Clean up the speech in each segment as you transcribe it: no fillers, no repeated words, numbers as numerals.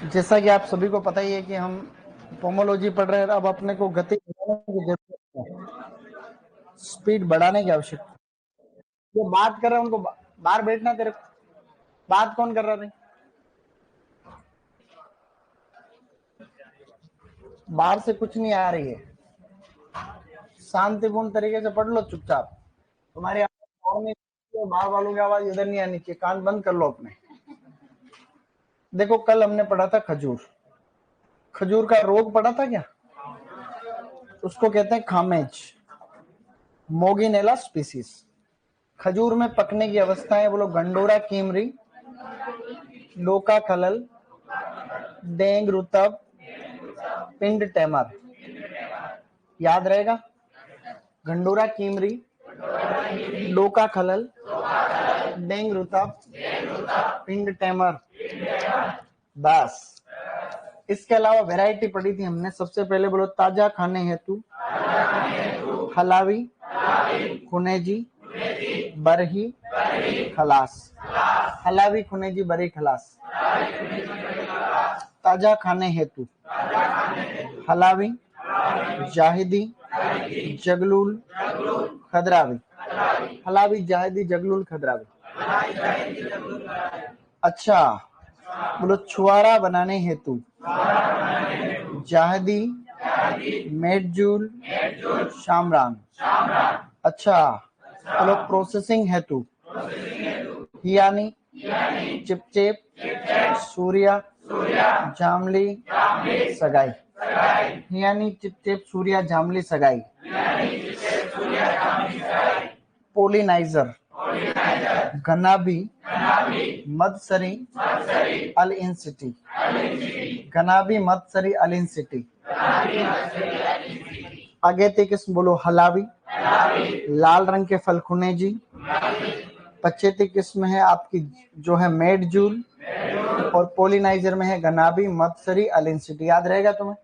जैसा कि आप सभी को पता ही है कि हम पोमोलॉजी पढ़ रहे हैं, अब अपने को गति बढ़ाने की जरूरत है, स्पीड बढ़ाने की आवश्यकता। जो बात कर रहे हैं उनको बाहर बैठना, तेरे बात कौन कर रहा है? बाहर से कुछ नहीं आ रही है, शांतिपूर्ण तरीके से पढ़ लो चुपचाप। तुम्हारी आवाज नहीं, बाहर वालों की आवाज इधर नहीं आनी चाहिए, कान बंद कर लो अपने। देखो कल हमने पढ़ा था खजूर, खजूर का रोग पढ़ा था क्या? उसको कहते हैं खामेज, मोगिनेला स्पीसीज। खजूर में पकने की अवस्थाएं बोलो: गंडोरा कीमरी, लोका खलल, डेंग रुतब, पिंड टेमर। याद रहेगा? गंडोरा कीमरी, लोका खलल, डेंग रुतब, पिंड टेमर। बस। इसके अलावा वैरायटी पढ़ी थी हमने। सबसे पहले बोलो ताजा खाने हेतु हलावी, खुनेजी, बरही, खलास। हलावी, खुनेजी, बरही, खलास। ताजा खाने हेतु हलावी, जाहिदी, जगलूल, खदरावी। हलावी, जाहिदी, जगलूल, खदरावी। अच्छा, बोलो छुआरा बनाने हेतु जाहिदी, मेडजूल, शामरान। अच्छा, बोलो प्रोसेसिंग हेतु हियानी, चिपचिप, सूर्या, जामली, सगाई। हियानी, चिपचिप, सूर्या, जामली, सगाई। पोलिनाइजर गनाबी, मदसरी, अल इन सिटी। गनाबी, मदसरी, अल इन सिटी। अगेती किस्म बोलो हलावी, लाल रंग के फल खुनेजी। पछेती किस्म है आपकी जो है मेडजूल, और पोलिनाइजर में है गनाबी, मदसरी, अल इन सिटी। याद रहेगा तुम्हें?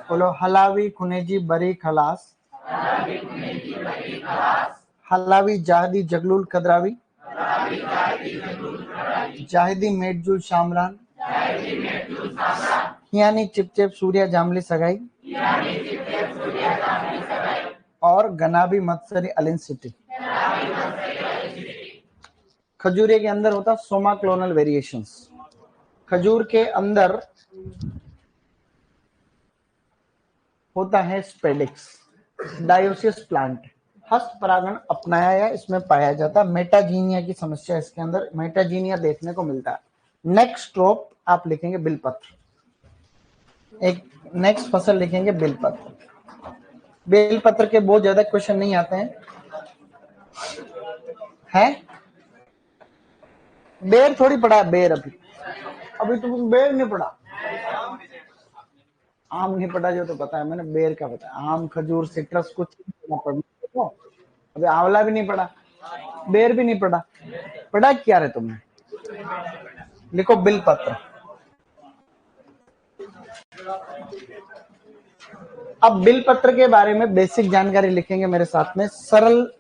बोलो हलावी, खुनेजी, बरी, खलास। हलावी, जाहिदी, जगलूल, खदरावी। जाहिदी, मेडजूल, शामरान। हियानी, चिपचिप, सूर्या, जामली, सगाई। और गनाबी, मदसरी, अल इन सिटी। खजूरे के अंदर होता सोमा क्लोनल वेरिएशंस। खजूर के अंदर होता है स्पेडिक्स, डायोसियस प्लांट। हस्त परागण अपनाया या इसमें पाया जाता। मेटाजीनिया की समस्या इसके अंदर मेटाजीनिया देखने को मिलता है। नेक्स्ट क्रॉप आप लिखेंगे बिलपत्र। एक नेक्स्ट फसल लिखेंगे बिलपत्र। बेलपत्र के बहुत ज्यादा क्वेश्चन नहीं आते हैं। बेर थोड़ी पढ़ा है, बेर अभी अभी तुम बेर नहीं पढ़ा। आम नहीं पढ़ा जो तो पता है मैंने, बेर का पता है। आम, खजूर, सिट्रस कुछ पढ़ा। अभी आंवला भी नहीं पढ़ा, बेर भी नहीं पढ़ा। पढ़ा क्या रे तुमने? लिखो बिलपत्र। अब बिलपत्र के बारे में बेसिक जानकारी लिखेंगे मेरे साथ में। सरल,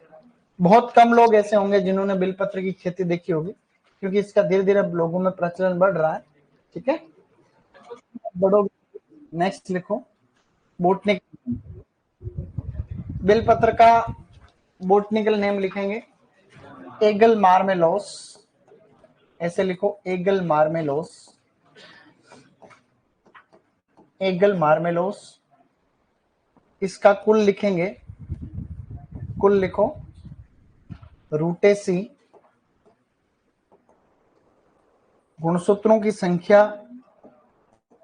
बहुत कम लोग ऐसे होंगे जिन्होंने बिलपत्र की खेती देखी होगी, क्योंकि इसका धीरे धीरे लोगों में प्रचलन बढ़ रहा है। ठीक है, बढ़ो। नेक्स्ट लिखो बोटनिक। बिलपत्र का बोटनिकल नेम लिखेंगे एगल मार्मेलोस। ऐसे लिखो एगल मार्मेलोस, एगल मार्मेलोस। इसका कुल लिखेंगे, कुल लिखो रूटेसी। गुणसूत्रों की संख्या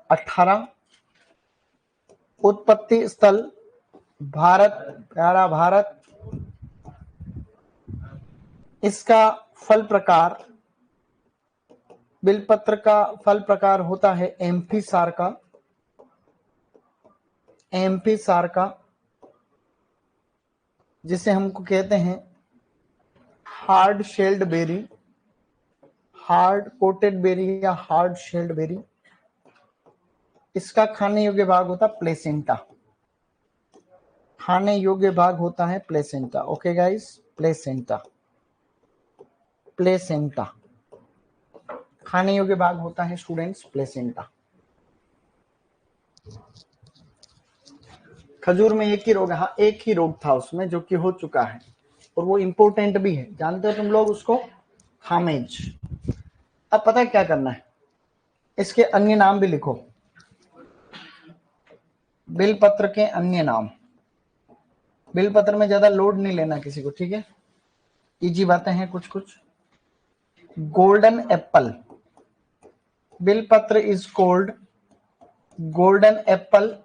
18। उत्पत्ति स्थल भारत, प्यारा भारत। इसका फल प्रकार, बिलपत्र का फल प्रकार होता है एम्फीसार का, एम्फीसार का, जिसे हमको कहते हैं hard shelled berry, hard coated berry या हार्ड शेल्ड बेरी। इसका खाने योग्य भाग होता है प्लेसेंटा, खाने योग्य भाग होता है placenta. Okay guys, placenta, placenta खाने योग्य भाग होता है स्टूडेंट्स, प्लेसेंटा। खजूर में एक ही रोग है, हाँ एक ही रोग था उसमें जो कि हो चुका है और वो इंपोर्टेंट भी है, जानते हो तुम लोग उसको, खामेज। अब पता है क्या करना है, इसके अन्य नाम भी लिखो, बिलपत्र के अन्य नाम। बिलपत्र में ज्यादा लोड नहीं लेना किसी को, ठीक है, इजी बातें हैं कुछ कुछ। गोल्डन एप्पल, बिलपत्र is called golden apple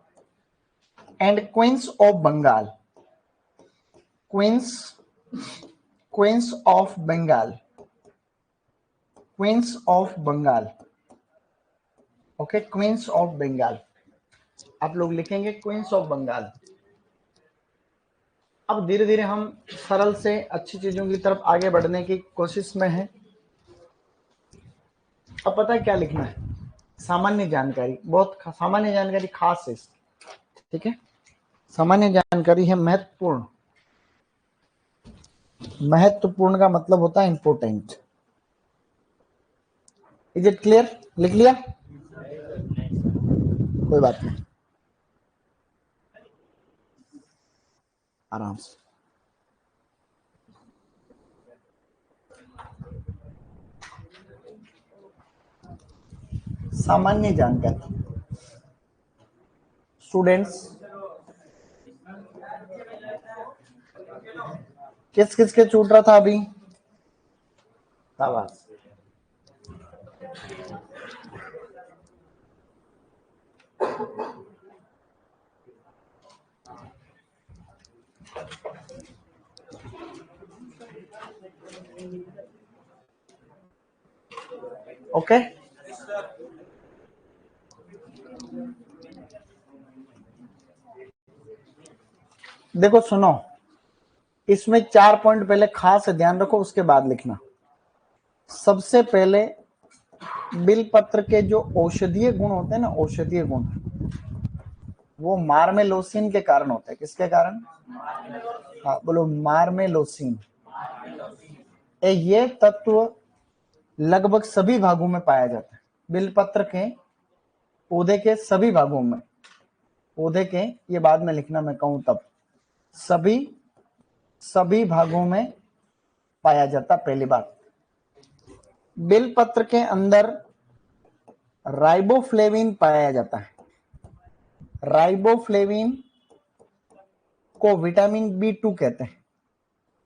and queens of Bengal, queens of Bengal, queens of Bengal, okay, queens of Bengal आप लोग लिखेंगे, क्वींस ऑफ बंगाल। अब धीरे धीरे हम सरल से अच्छी चीजों की तरफ आगे बढ़ने की कोशिश में हैं। अब पता है क्या लिखना है, सामान्य जानकारी, बहुत सामान्य जानकारी खास है, ठीक है, सामान्य जानकारी है महत्वपूर्ण, महत्वपूर्ण का मतलब होता है इंपोर्टेंट। इज इट क्लियर, लिख लिया, कोई बात नहीं, आराम से। सामान्य जानकारी, स्टूडेंट्स किस किस के छूट रहा था अभी, शाबाश, ओके। देखो सुनो, इसमें 4 पॉइंट पहले खास ध्यान रखो, उसके बाद लिखना। सबसे पहले बिलपत्र के जो औषधीय गुण होते हैं ना, औषधीय गुण, वो मार्मेलोसिन के कारण होते हैं। किसके कारण, हाँ बोलो, मार्मेलोसिन। ये तत्व लगभग सभी भागों में पाया जाता है, बिलपत्र के पौधे के सभी भागों में, पौधे के, ये बाद में लिखना मैं कहूं तब, सभी भागों में पाया जाता। पहली बात, बिलपत्र के अंदर राइबोफ्लेविन पाया जाता है। राइबोफ्लेविन को विटामिन B2 कहते हैं,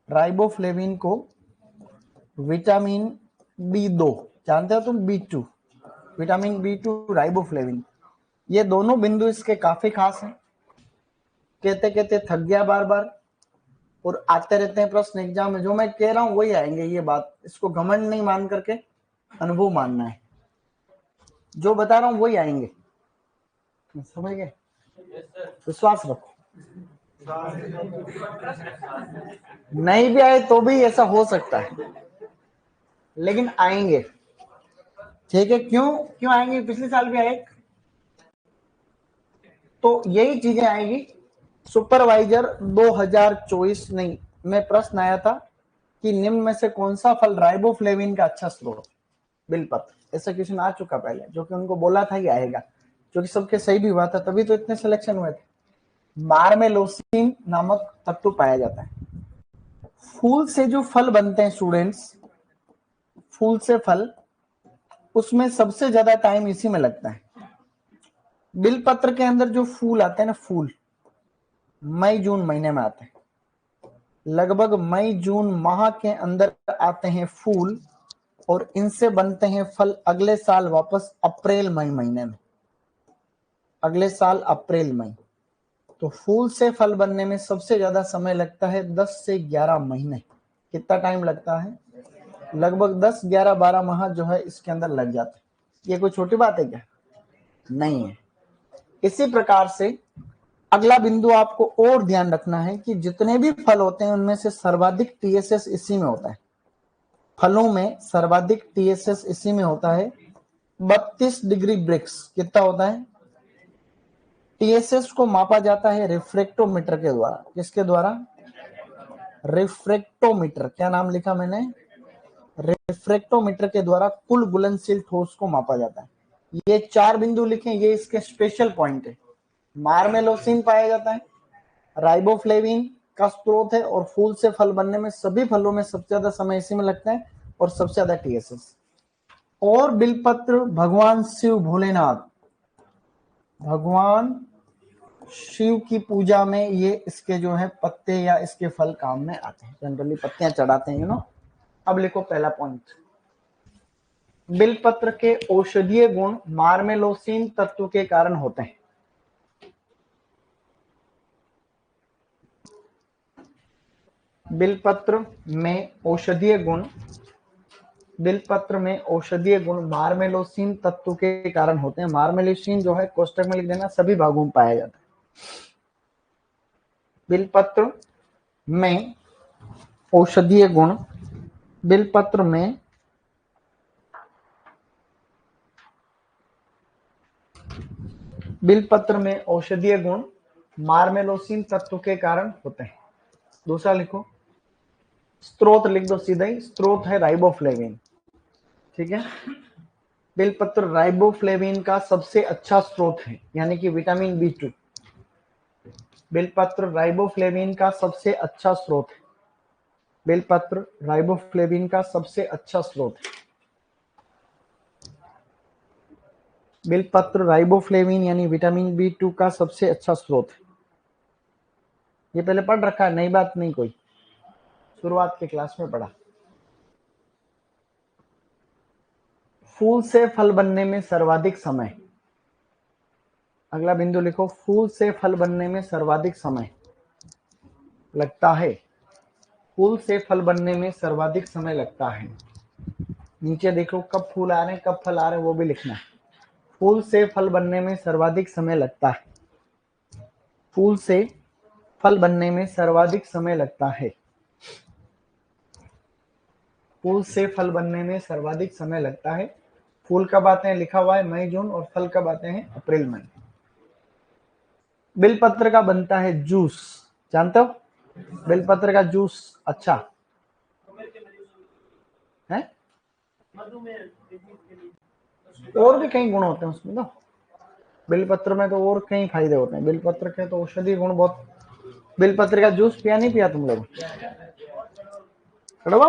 राइबोफ्लेविन को विटामिन B2, जानते हो तुम, B2, विटामिन B2, राइबोफ्लेविन, ये दोनों बिंदु इसके काफी खास हैं। कहते कहते थक गया बार बार, और आते रहते हैं प्रश्न एग्जाम में, जो मैं कह रहा हूं वही आएंगे, ये बात, इसको घमंड नहीं मान करके अनुभव मानना है, जो बता रहा हूं वही आएंगे, समझ गए, विश्वास रखो। नहीं भी आए तो भी ऐसा हो सकता है, लेकिन आएंगे, ठीक है। क्यों क्यों आएंगे, पिछले साल भी आए, तो यही चीजें आएगी। सुपरवाइजर 2024 नहीं में प्रश्न आया था कि निम्न में से कौन सा फल राइबोफ्लेविन का अच्छा स्रोत, बिलपत्र, ऐसा क्वेश्चन आ चुका पहले, जो कि उनको बोला था कि आएगा, जो कि सबके सही भी हुआ था, तभी तो इतने सिलेक्शन हुए थे। मार्मेलोसिन नामक तत्व पाया जाता है। फूल से जो फल बनते हैं स्टूडेंट्स, फूल से फल, उसमें सबसे ज्यादा टाइम इसी में लगता है। बिलपत्र के अंदर जो फूल आते हैं ना, फूल मई जून महीने में आते हैं, लगभग मई जून माह के अंदर आते हैं फूल, और इनसे बनते हैं फल अगले साल वापस अप्रैल मई महीने में, अगले साल अप्रैल मई। तो फूल से फल बनने में सबसे ज्यादा समय लगता है 10 से 11 महीने। कितना टाइम लगता है, लगभग 10, 11, 12 माह जो है इसके अंदर लग जाते हैं। ये कोई छोटी बात है क्या, नहीं है। इसी प्रकार से अगला बिंदु आपको और ध्यान रखना है कि जितने भी फल होते हैं उनमें से सर्वाधिक TSS इसी में होता है, फलों में सर्वाधिक TSS इसी में होता है, 32 डिग्री ब्रिक्स। कितना होता है, TSS को मापा जाता है रिफ्रैक्टोमीटर के द्वारा। किसके द्वारा, रिफ्रैक्टोमीटर, क्या नाम लिखा मैंने, रिफ्रैक्टोमीटर के द्वारा कुल घुलनशील ठोस को मापा जाता है। ये 4 बिंदु लिखें, ये इसके स्पेशल पॉइंट है। मार्मेलोसिन पाया जाता है, राइबोफ्लेविन का स्रोत है और फूल से फल बनने में सभी फलों में सबसे ज्यादा समय इसी में लगता है और सबसे ज्यादा टीएसएस। और बिलपत्र भगवान शिव भोलेनाथ, भगवान शिव की पूजा में ये इसके जो है पत्ते या इसके फल काम में आते हैं, जनरली पत्तियां चढ़ाते हैं, यू नो। अब लिखो पहला पॉइंट, बिलपत्र के औषधीय गुण मार्मेलोसिन तत्व के कारण होते हैं। बिलपत्र में औषधीय गुण, बिलपत्र में औषधीय गुण मार्मेलोसिन तत्व के कारण होते हैं। मार्मेलोसिन जो है कोष्टक में लिख देना, सभी भागों में पाया जाता है। बिलपत्र में औषधीय गुण, बिलपत्र में बिलपत्र में औषधीय गुण मार्मेलोसिन तत्व के कारण होते हैं। दूसरा लिखो, स्रोत लिख दो सीधा ही, स्रोत है राइबोफ्लेविन, ठीक है। बिलपत्र राइबोफ्लेविन का सबसे अच्छा स्रोत है, यानी कि विटामिन B2। बिलपत्र राइबोफ्लेविन का सबसे अच्छा स्रोत है, बिलपत्र राइबोफ्लेविन का सबसे अच्छा स्रोत है। बिलपत्र राइबोफ्लेविन यानी विटामिन B2 का सबसे अच्छा स्रोत है। ये पहले पढ़ रखा है, नई बात नहीं कोई, शुरुआत के क्लास में पढ़ा। फूल से फल बनने में सर्वाधिक समय, अगला बिंदु लिखो, फूल से फल बनने में सर्वाधिक समय लगता है। फूल से फल बनने में सर्वाधिक समय लगता है। नीचे देखो कब फूल आ रहे हैं कब फल आ रहे हैं वो भी लिखना है। फूल से फल बनने में सर्वाधिक समय लगता है। फूल से फल बनने में सर्वाधिक समय लगता है। फूल से फल बनने में सर्वाधिक समय लगता है। फूल कब आते हैं लिखा हुआ है मई जून, और फल कब आते हैं अप्रैल मई। बिलपत्र का बनता है जूस, जानते हो बिलपत्र का जूस अच्छा है। और भी कई गुण होते हैं उसमें, तो बिलपत्र में तो और कई फायदे होते हैं। बिलपत्र के तो औषधि गुण बहुत। बिलपत्र का जूस पिया नहीं पिया तुम लोग? कड़वा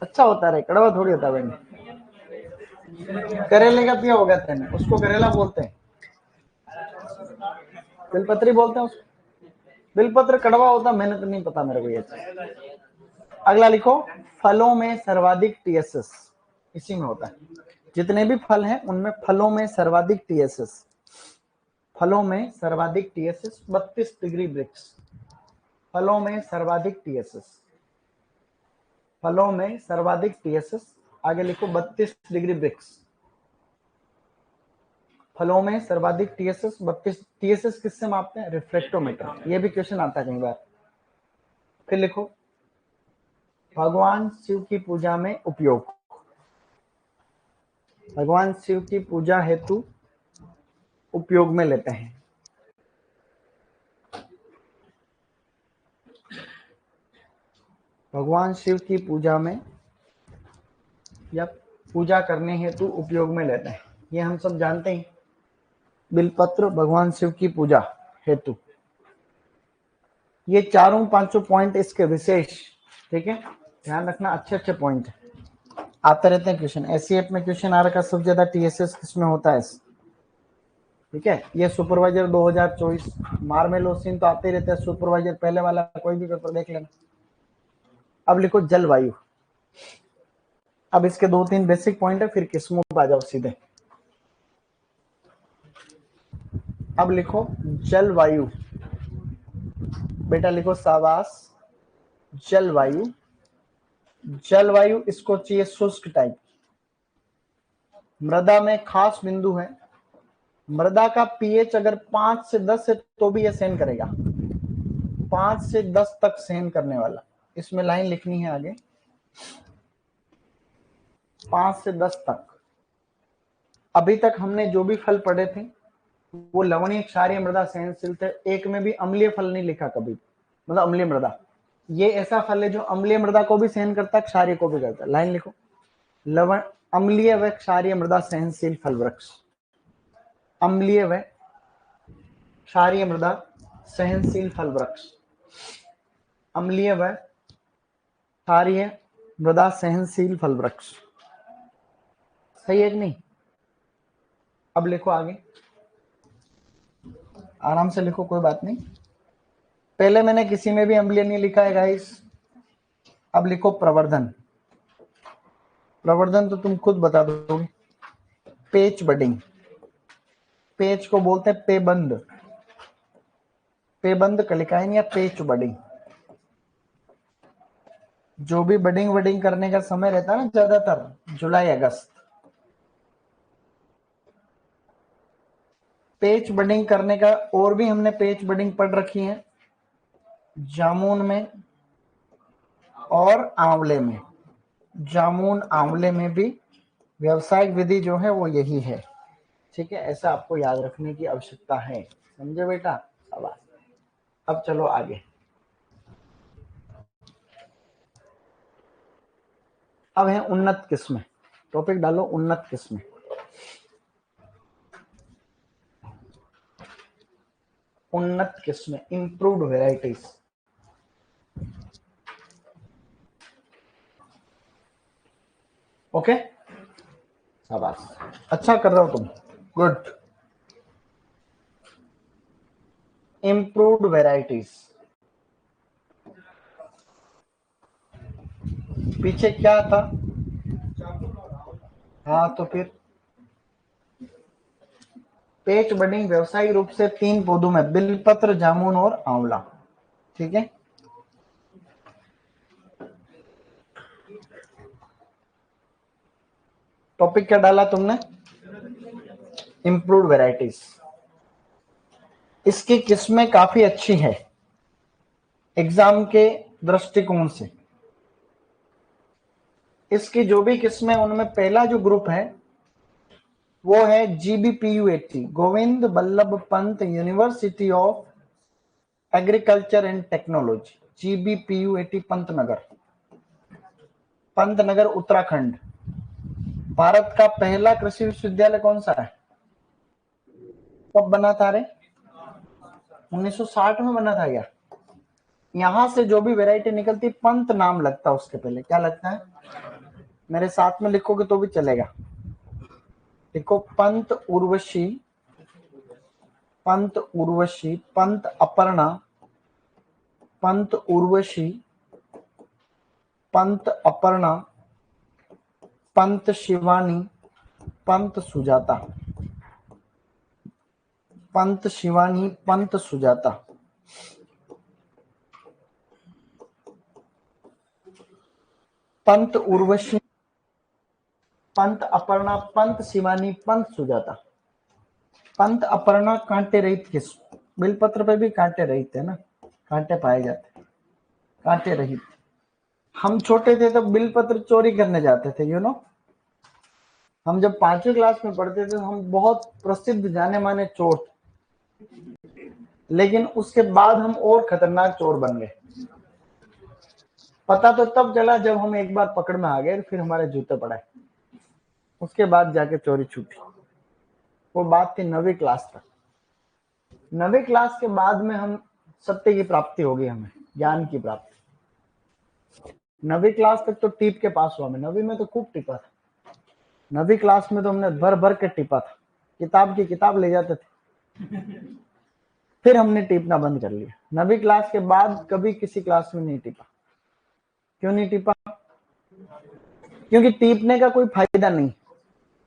अच्छा होता है, कड़वा थोड़ी होता है। करेले का पिया होगा तेने, उसको करेला बोलते हैं, बिलपत्री बोलते हैं उसको। बिलपत्र कड़वा होता, मैंने तो नहीं पता मेरे को ये। अगला लिखो, फलों में सर्वाधिक टीएसएस इसी में होता है। जितने भी फल हैं उनमें फलों में सर्वाधिक टीएसएस, फलों में सर्वाधिक टीएसएस 32 डिग्री ब्रिक्स। फलों में सर्वाधिक टीएसएस, फलों में सर्वाधिक टीएसएस, आगे लिखो 32 डिग्री ब्रिक्स। फलों में सर्वाधिक टीएसएस 32। टीएसएस किससे मापते हैं? रिफ्रेक्टोमीटर। ये भी क्वेश्चन आता है कई बार। फिर लिखो, भगवान शिव की पूजा में उपयोग, भगवान शिव की पूजा हेतु उपयोग में लेते हैं। भगवान शिव की पूजा में या पूजा करने हेतु उपयोग में लेते हैं, ये हम सब जानते हैं। बिलपत्र भगवान शिव की पूजा हेतु, ये चारों पांचों पॉइंट इसके विशेष, ठीक है, ध्यान रखना, अच्छे अच्छे पॉइंट आते रहते हैं क्वेश्चन। एससीएफ में क्वेश्चन आ रखा सबसे ज्यादा टीएसएस किसमें होता है, ठीक है। ये सुपरवाइजर 2024 मार्मेलोसिन तो आते ही रहते हैं, सुपरवाइजर पहले वाला कोई भी पेपर देख लेना। अब लिखो जलवायु, अब इसके 2-3 बेसिक पॉइंट है, फिर किस्मों पे आ जाओ सीधे। अब लिखो जलवायु, बेटा लिखो शाबाश, जलवायु। जलवायु इसको चाहिए शुष्क टाइप। मृदा में खास बिंदु है, मृदा का पीएच अगर 5 से 10 है तो भी यह सहन करेगा, 5 से 10 तक सहन करने वाला। इसमें लाइन लिखनी है आगे, 5 से 10 तक। अभी तक हमने जो भी फल पढ़े थे वो लवणीय क्षारीय मृदा सहनशील थे, एक में भी अम्लीय फल नहीं लिखा कभी, मतलब अम्लीय मृदा। ये ऐसा फल है जो अम्लीय मृदा को भी सहन करता है, क्षारीय को भी करता है। लाइन लिखो, लवण अम्लीय व क्षारीय मृदा सहनशील फल वृक्ष, अम्लीय व क्षारीय मृदा सहनशील फल वृक्ष, अम्लीय व क्षारीय मृदा सहनशील फल वृक्ष। सही है कि नहीं? अब लिखो आगे, आराम से लिखो, कोई बात नहीं। पहले मैंने किसी में भी अम्लीय नहीं लिखा है गाइस। अब लिखो प्रवर्धन। प्रवर्धन तो तुम खुद बता दोगे। पेच बडिंग, पेच को बोलते हैं पेबंद, पेबंद कलिकाइन या पेच बडिंग। जो भी बडिंग वडिंग करने का समय रहता है ना, ज्यादातर जुलाई अगस्त, पेच बडिंग करने का। और भी हमने पेच बडिंग पढ़ रखी है जामुन में और आंवले में। जामुन आंवले में भी व्यावसायिक विधि जो है वो यही है। ठीक है, ऐसा आपको याद रखने की आवश्यकता है। समझे बेटा? अब चलो आगे। अब है उन्नत किस्में। टॉपिक डालो उन्नत किस्में। उन्नत किस्में, इंप्रूव्ड वेराइटीज। ओके, शाबाश, अच्छा कर रहे हो तुम, गुड। इंप्रूव्ड वेराइटीज, पीछे क्या था? हाँ तो फिर पेच बडिंग व्यवसायिक रूप से 3 पौधों में, बिलपत्र, जामुन और आंवला। ठीक है, टॉपिक क्या डाला तुमने? Improved varieties. इसकी किस्में काफी अच्छी है एग्जाम के दृष्टिकोण से। इसकी जो भी किस्में, उनमें पहला जो ग्रुप है वो है GBPU80, Govind Ballabh Pant university of agriculture and technology, GBPU80 Pantnagar, Pantnagar Uttarakhand. Bharat का पहला कृषि विश्वविद्यालय कौन सा है? कब बना था रे? 1960 में बना था क्या? यहां से जो भी वैरायटी निकलती, पंत नाम लगता उसके पहले। क्या लगता है? मेरे साथ में लिखोगे तो भी चलेगा। लिखो पंत उर्वशी, पंत उर्वशी, पंत अपर्णा, पंत उर्वशी, पंत अपर्णा, पंत शिवानी, पंत सुजाता, पंत शिवानी, पंत सुजाता। पंत उर्वशी, पंत अपर्णा, पंत शिवानी, पंत सुजाता। पंत अपर्णा कांटे रहित किस्म, बिलपत्र पे भी कांटे रहित है ना, कांटे पाए जाते, कांटे रहित। हम छोटे थे तो बिलपत्र चोरी करने जाते थे, यू नो। हम जब 5वीं क्लास में पढ़ते थे तो हम बहुत प्रसिद्ध जाने माने चोर थे, लेकिन उसके बाद हम और खतरनाक चोर बन गए। पता तो तब चला जब हम एक बार पकड़ में आ गए, फिर हमारे जूते पड़े, उसके बाद जाके चोरी छूटी। वो बात थी 9वीं क्लास तक। 9वीं क्लास के बाद में हम सत्य की प्राप्ति होगी, हमें ज्ञान की प्राप्ति। 9वीं क्लास तक तो टीप के पास हुआ मैं, 9वीं में तो खूब टिपा था। 9वीं क्लास में तो हमने भर भर के टिपा था, किताब की किताब ले जाते थे। फिर हमने टिपना बंद कर लिया। 9वीं क्लास के बाद कभी किसी क्लास में नहीं टिपा। क्यों नहीं टिपा? क्योंकि टीपने का कोई फायदा नहीं,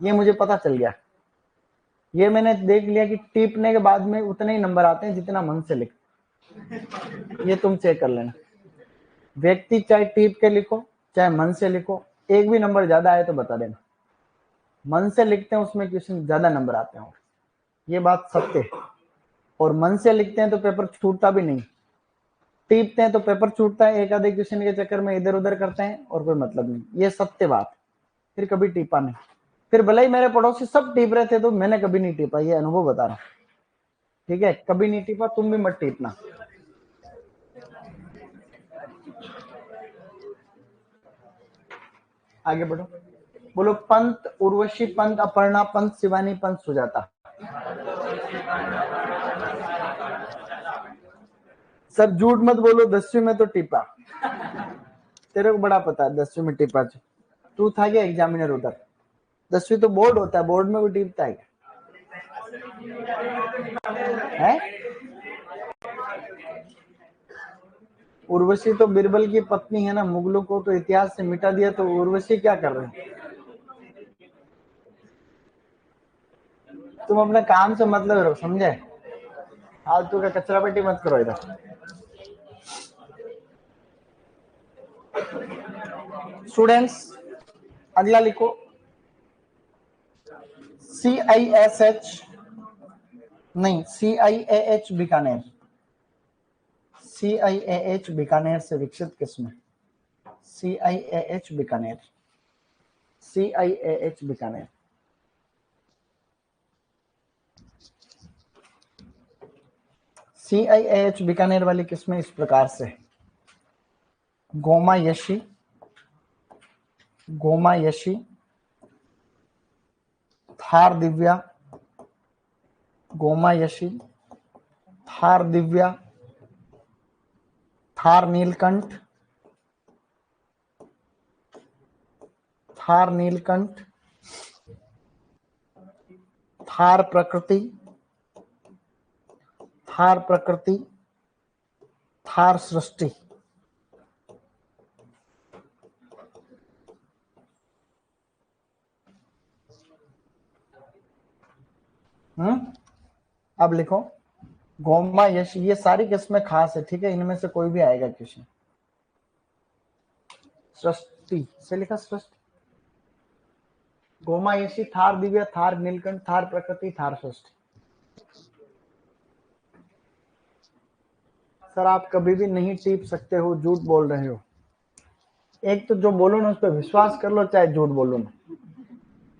ये मुझे पता चल गया। ये मैंने देख लिया कि टीपने के बाद में उतने ही नंबर आते हैं जितना मन से लिखो। ये तुम चेक कर लेना। व्यक्ति चाहे टीप के लिखो चाहे मन से लिखो, एक भी नंबर ज्यादा आए तो बता देना। मन से लिखते हैं उसमें क्वेश्चन ज्यादा नंबर आते हैं, ये बात सत्य है। और मन से लिखते हैं तो पेपर छूटता भी नहीं, टीपते हैं तो पेपर छूटता है, एक आधे क्वेश्चन के चक्कर में इधर उधर करते हैं और कोई मतलब नहीं। ये सत्य बात। फिर कभी टीपा नहीं। फिर भले ही मेरे पड़ोसी सब टीप रहे थे तो मैंने कभी नहीं टीपा, ये अनुभव बता रहा हूं। ठीक है, कभी नहीं टीपा, तुम भी मत टीपना। आगे बढ़ो, बोलो पंत उर्वशी, पंत अपर्णा, पंत शिवानी, पंत सुजाता। सर झूठ मत बोलो, 10वीं में तो टिपा। तेरे को बड़ा पता है 10वीं में टिपा। तू था क्या एग्जामिनर उधर? 10वीं तो बोर्ड होता है, बोर्ड में भी टिपता है है? उर्वशी तो बिरबल की पत्नी है ना, मुगलों को तो इतिहास से मिटा दिया, तो उर्वशी क्या कर रहे हैं? तुम अपने काम से मतलब रहो, समझे? फालतू का कचरा पेटी मत करो इधर। स्टूडेंट्स अगला लिखो, CISH नहीं, CIAH बीकानेर। CIAH बीकानेर से विकसित किस्म। CIAH Bikaner, CIAH Bikaner. CIAH Bikaner वाली किस्में इस प्रकार से: गोमा यशी, गोमा यशी, थार दिव्या, गोमा यशी, थार दिव्या, थार नीलकंठ, थार नीलकंठ, थार प्रकृति, थार प्रकृति, थार सृष्टि। अब लिखो गोमा यश, ये सारी किस्में खास है, ठीक है, इनमें से कोई भी आएगा किसी। सृष्टि से लिखा, सृष्टि, गोमा यशी, थार दिव्या, थार नीलकंठ, थार प्रकृति, थार सृष्टि। सर आप कभी भी नहीं टीप सकते हो, झूठ बोल रहे हो। एक तो जो बोलो ना उस पर विश्वास कर लो, चाहे झूठ बोलो ना,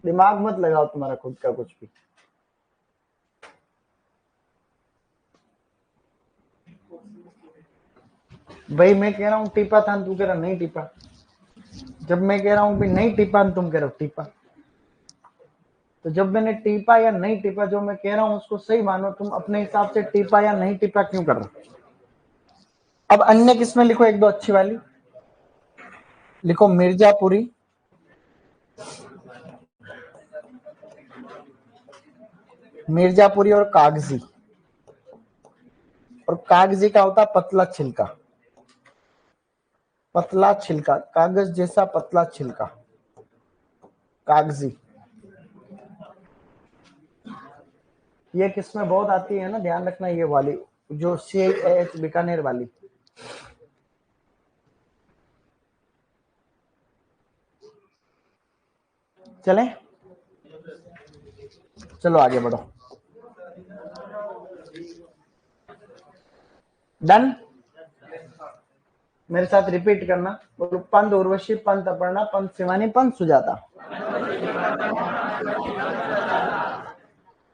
दिमाग मत लगाओ तुम्हारा खुद का कुछ भी। भाई मैं कह रहा हूँ टीपा था, तू कह रहा नहीं टीपा। जब मैं कह रहा हूँ भी नहीं टीपा, तुम कह रहे हो टीपा। तो जब मैंने टीपा या नहीं टीपा, जो मैं कह रहा हूँ उसको सही मानो, तुम अपने हिसाब से टीपा या नहीं टीपा क्यों कर रहे हो? अब अन्य किस्में लिखो, एक दो अच्छी वाली लिखो। मिर्जापुरी, मिर्जापुरी और कागजी। और कागजी का होता पतला छिलका, पतला छिलका, कागज जैसा पतला छिलका, कागजी। ये किस्में बहुत आती है ना, ध्यान रखना, ये वाली जो CIAH बीकानेर वाली। चलें, चलो आगे बढ़ो। डन? मेरे साथ रिपीट करना, बोलो। पंत उर्वशी, पंत अपर्णा, पंत शिवानी, पंत सुजाता।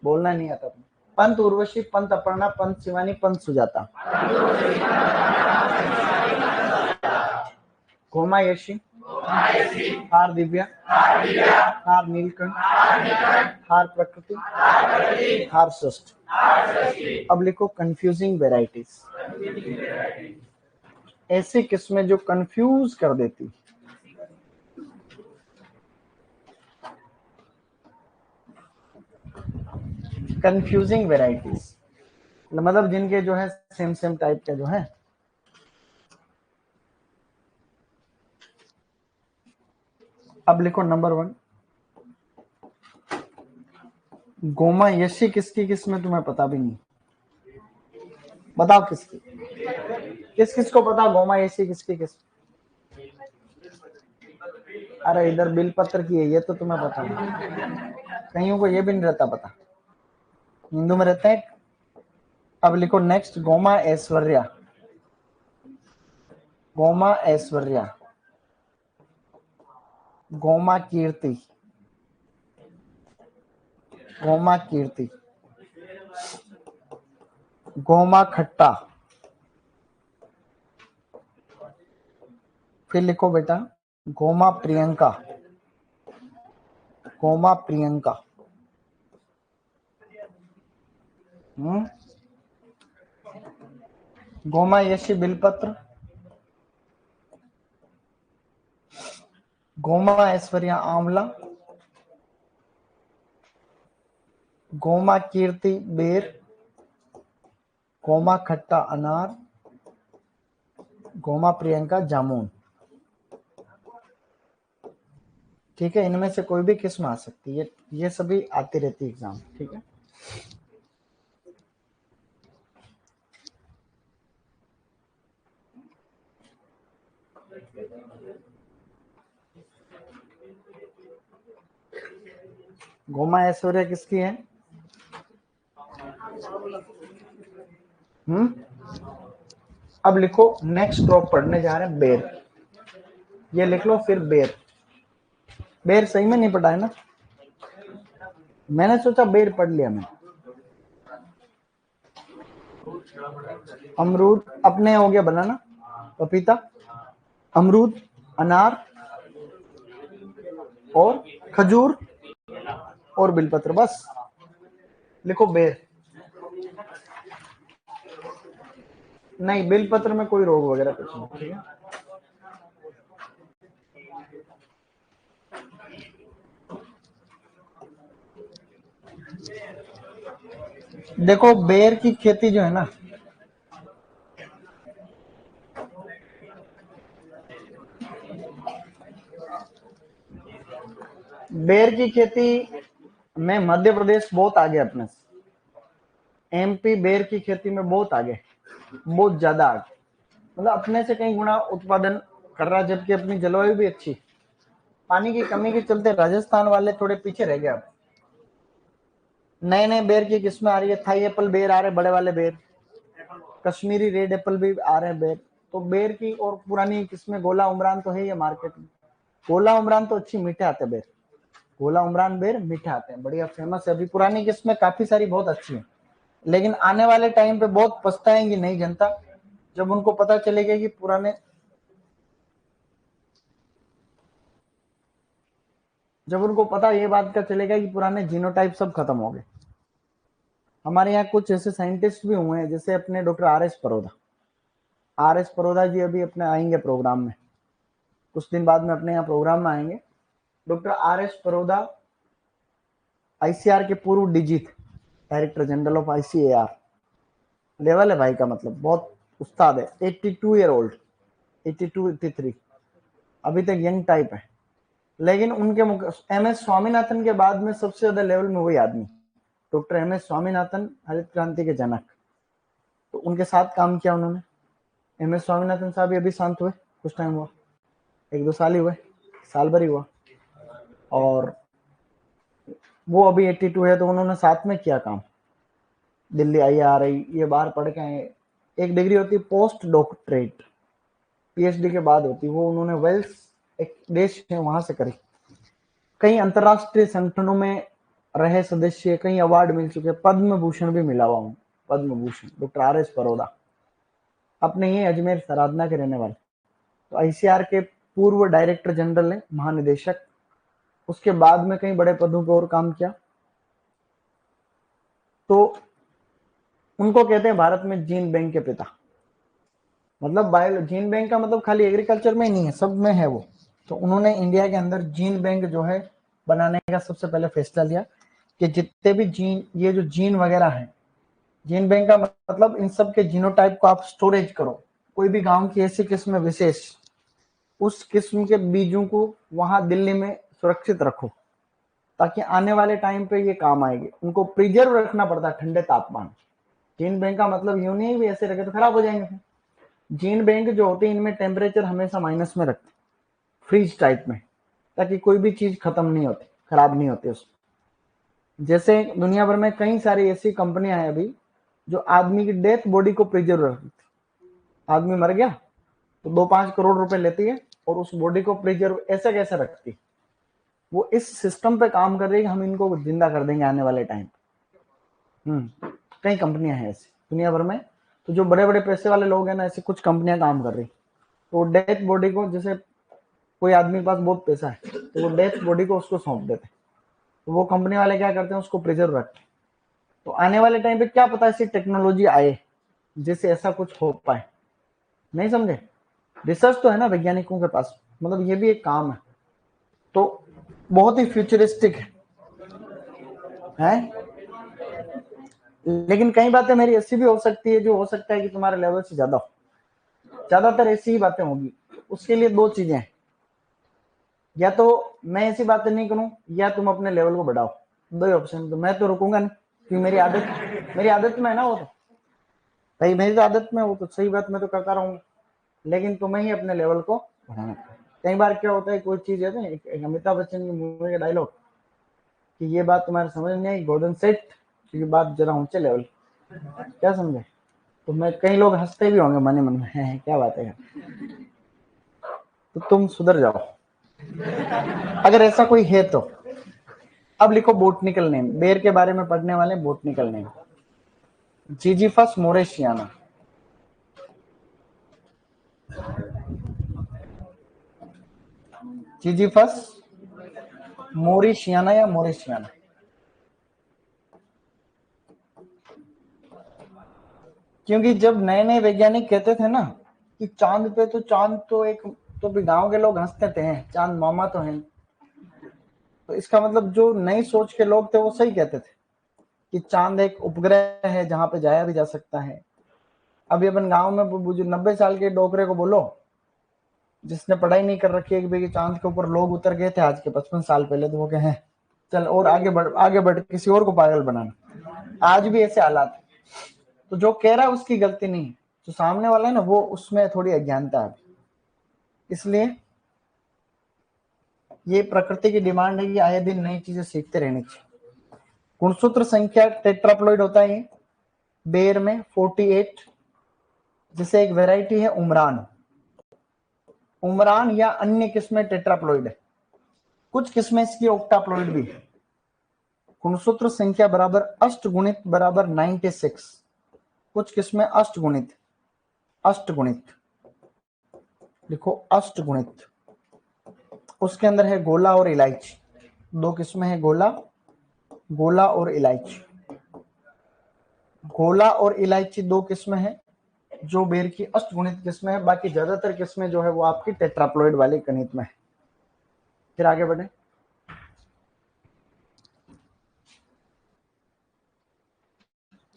बोलना नहीं आता तुम। पंत उर्वशी, पंत अपर्णा, पंत शिवानी, पंत सुजाता। गोमा यशी, हार दिव्या, हार नीलकंठ, हार प्रकृति, हार सृष्टि। अब लिखो कंफ्यूजिंग वेराइटीज, ऐसी किस्में जो कंफ्यूज कर देती। कंफ्यूजिंग वेराइटीज मतलब जिनके जो है सेम सेम टाइप के जो है। अब लिखो नंबर 1, गोमा यशी किसकी किस्में तुम्हें पता भी नहीं? बताओ किसकी, किस किस को पता गोमा यशी किसकी किस्म? अरे इधर बिलपत्र की है, ये तो तुम्हें पता नहीं, कईयों को ये भी नहीं रहता पता, हिंदू में रहता है। अब लिखो नेक्स्ट, गोमा ऐश्वर्या, गोमा ऐश्वर्या, गोमा कीर्ति, गोमा कीर्ति, गोमा खट्टा। फिर लिखो बेटा गोमा प्रियंका, गोमा प्रियंका। गोमा यशी बिलपत्र, गोमा ऐश्वर्या आंवला, गोमा कीर्ति बेर, गोमा खट्टा अनार, गोमा प्रियंका जामुन। ठीक है, इनमें से कोई भी किस्म आ सकती है, ये सभी आती रहती है एग्जाम। ठीक है, गोमा ऐश्वर्या किसकी है? अब लिखो, नेक्स्ट ड्रॉप पढ़ने जा रहे हैं बेर, ये लिख लो। फिर बेर, बेर सही में नहीं पढ़ा है ना, मैंने सोचा बेर पढ़ लिया मैंने। अमरूद अपने हो गया बनाना, पपीता, अमरूद, अनार और खजूर और बिलपत्र, बस लिखो बेर। नहीं, बिलपत्र में कोई रोग वगैरह कुछ नहीं। ठीक है, देखो बेर की खेती जो है ना, बेर की खेती में मध्य प्रदेश बहुत आगे, अपने से एमपी बेर की खेती में बहुत आगे, बहुत ज्यादा आगे, मतलब अपने से कई गुना उत्पादन कर रहा, जबकि अपनी जलवायु भी अच्छी। पानी की कमी के चलते राजस्थान वाले थोड़े पीछे रह गए। अब नए नए बेर की किस्में आ रही है, थाई एप्पल बेर आ रहे, बड़े वाले बेर, कश्मीरी रेड एप्पल भी आ रहे हैं बेर। तो बेर की और पुरानी किस्में, गोला उमरान तो है ये मार्केट में, गोला उमरान तो अच्छी मीठे आते बेर, गोला उमरान बेर मीठे आते हैं, बढ़िया फेमस है। अभी पुरानी किस्में काफी सारी बहुत अच्छी है, लेकिन आने वाले टाइम पे बहुत पछताएंगी नई जनता, जब उनको पता चलेगा कि पुराने, जब उनको पता ये बात का चलेगा कि पुराने जीनोटाइप सब खत्म हो गए। हमारे यहाँ कुछ ऐसे साइंटिस्ट भी हुए हैं, जैसे अपने doctor R S Paroda, R S Paroda ji अभी अपने आएंगे प्रोग्राम में, कुछ दिन बाद में अपने यहाँ प्रोग्राम में आएंगे। Doctor R S Paroda ICR के पूर्व डीजी थे, director general of ICAR level है भाई का, मतलब बहुत उस्ताद है। 82 ईयर ओल्ड, 82 83, अभी तक यंग टाइप है। लेकिन उनके एम एस स्वामीनाथन के बाद में सबसे ज्यादा लेवल में वही आदमी, डॉक्टर एम एस स्वामीनाथन, हरित क्रांति के जनक। तो उनके साथ काम किया उन्होंने। एम एस स्वामीनाथन साहब अभी शांत हुए, कुछ टाइम हुआ, 1-2 साल ही हुए, साल भर ही हुआ, और वो अभी 82 है। तो उन्होंने साथ में किया काम, दिल्ली IIRI, ये बाहर पढ़ के आए। एक डिग्री होती है पोस्ट डॉक्टरेट, पीएचडी के बाद होती, वो उन्होंने वेल्स, एक देश है वहां से करी। कई अंतरराष्ट्रीय संगठनों में रहे सदस्य, कई अवार्ड मिल चुके, पद्म भूषण भी मिला हुआ हूँ, Padma Bhushan, doctor R S Paroda, अपने ये अजमेर सराधना के रहने वाले। तो आईसीआर के पूर्व डायरेक्टर जनरल है, महानिदेशक, उसके बाद में कई बड़े पदों पर और काम किया। तो उनको कहते हैं भारत में जीन बैंक के पिता, मतलब बायो जीन बैंक का मतलब खाली एग्रीकल्चर में ही नहीं है, सब में है वो। तो उन्होंने इंडिया के अंदर जीन बैंक जो है बनाने का सबसे पहले फैसला लिया कि जितने भी जीन, ये जो जीन वगैरह है, जीन बैंक का मतलब इन सब के जीनोटाइप को आप स्टोरेज करो, कोई भी गांव की ऐसी किस्म विशेष, उस किस्म के बीजों को वहां दिल्ली में सुरक्षित रखो, ताकि आने वाले टाइम पे ये काम आएगी। उनको प्रिजर्व रखना पड़ता है ठंडे तापमान। जीन बैंक का मतलब यूं नहीं भी ऐसे रखे तो खराब हो जाएंगे। जीन बैंक जो होते हैं इनमें टेम्परेचर हमेशा माइनस में रखते, फ्रीज टाइप में, ताकि कोई भी चीज खत्म नहीं होती, खराब नहीं होती उसमें। जैसे दुनिया भर में कई सारी ऐसी कंपनियां हैं अभी जो आदमी की डेथ बॉडी को प्रिजर्व रखती, आदमी मर गया तो 2-5 करोड़ रुपए लेती है और उस बॉडी को प्रिजर्व ऐसे कैसे रखती, वो इस सिस्टम पे काम कर रही है कि हम इनको जिंदा कर देंगे आने वाले टाइम। कई कंपनियां हैं ऐसी दुनिया भर में। तो जो बड़े बड़े पैसे वाले लोग हैं ना, ऐसी कुछ कंपनियां काम कर रही, तो डेथ बॉडी को, जैसे कोई आदमी के पास बहुत पैसा है तो वो डेथ बॉडी को उसको सौंप देते, तो वो कंपनी वाले क्या करते हैं, उसको प्रिजर्व रखते हैं। तो आने वाले टाइम पे क्या पता ऐसी टेक्नोलॉजी आए जिससे ऐसा कुछ हो पाए। नहीं समझे? रिसर्च तो है ना वैज्ञानिकों के पास, मतलब ये भी एक काम है, तो बहुत ही फ्यूचरिस्टिक है। लेकिन कई बातें मेरी ऐसी भी हो सकती है जो हो सकता है कि तुम्हारे लेवल से ज्यादा हो। ज्यादातर ऐसी ही बातें होगी। उसके लिए दो चीजें हैं, या तो मैं ऐसी बातें नहीं करूं या तुम अपने लेवल को बढ़ाओ। दो ही ऑप्शन। तो मैं तो रुकूंगा नहीं, क्योंकि मेरी आदत में है ना वो। तो भाई मेरी तो आदत में, वो तो सही बात मैं तो करता रहूंगा, लेकिन तुम्हें ही अपने लेवल को बढ़ाना। कई बार क्या होता है, कोई चीज है ना, एक अमिताभ बच्चन की मूवी का डायलॉग कि ये बात तुम्हारे समझ नहीं आई गोल्डन सेट, क्योंकि बात जरा ऊंचे लेवल। क्या समझे? तो मैं, कई लोग हंसते भी होंगे मन मन में, है क्या बात है यार। तो तुम सुधर जाओ अगर ऐसा कोई है तो। अब लिखो बोटनिकल नेम, बेर के बारे में पढ़ने वाले बोटनिकल नेम। जीजीफस मोरेशियाना, जीजीफस मोरिशियाना या मोरिशियाना। क्योंकि जब नए नए वैज्ञानिक कहते थे ना कि चांद पे, तो चांद तो एक, तो भी गांव के लोग हंसते थे, चांद मामा तो है। तो इसका मतलब जो नई सोच के लोग थे वो सही कहते थे कि चांद एक उपग्रह है जहां पे जाया भी जा सकता है। अभी अपन गांव में 90 साल के डोकरे को बोलो, जिसने पढ़ाई नहीं कर रखी है, कि भाई चांद के ऊपर लोग उतर गए थे आज के 55 साल पहले, तो वो कहे चल और आगे बढ़ किसी और को पागल बनाना। आज भी ऐसे हालात। तो जो कह रहा है उसकी गलती नहीं है, जो सामने वाला है ना, वो उसमें थोड़ी अज्ञानता है। इसलिए ये प्रकृति की डिमांड है कि आए दिन नई चीजें सीखते रहने की। गुणसूत्र संख्या टेट्राप्लॉइड होता है बेर में 48, जिसे एक वैरायटी है उमरान। उमरान या अन्य किस्में टेट्राप्लॉइड है, कुछ किस्में इसकी ऑक्टाप्लॉइड भी है। गुणसूत्र संख्या बराबर अष्टगुणित बराबर 96, कुछ किस्में अष्टगुणित। अष्टगुणित लिखो, अष्टगुणित। उसके अंदर है गोला और इलायची, दो किस्में है, गोला, गोला और इलायची। गोला और इलायची दो किस्में हैं जो बेर की अष्टगुणित किस्में है। बाकी ज्यादातर किस्में जो है वो आपकी टेट्राप्लॉइड वाली गणित में है। फिर आगे बढ़े।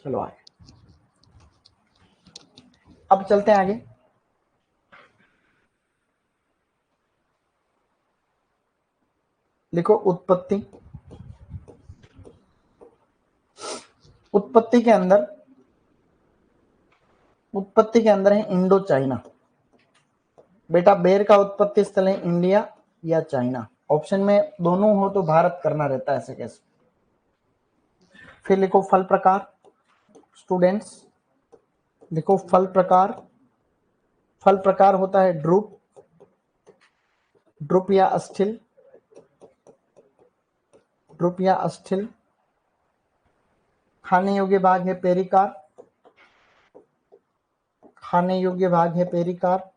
चलो आगे, अब चलते हैं आगे। लिखो उत्पत्ति। उत्पत्ति के अंदर, उत्पत्ति के अंदर है इंडो चाइना। बेटा बेर का उत्पत्ति स्थल है इंडिया या चाइना। ऑप्शन में दोनों हो तो भारत करना रहता है, ऐसे कैसे। फिर लिखो फल प्रकार। स्टूडेंट्स लिखो फल प्रकार। फल प्रकार होता है ड्रुप, ड्रुप या अस्थिल, ड्रुप या अस्थिल। खाने योग्य भाग है पेरिकार, खाने योग्य भाग है पेरिकार,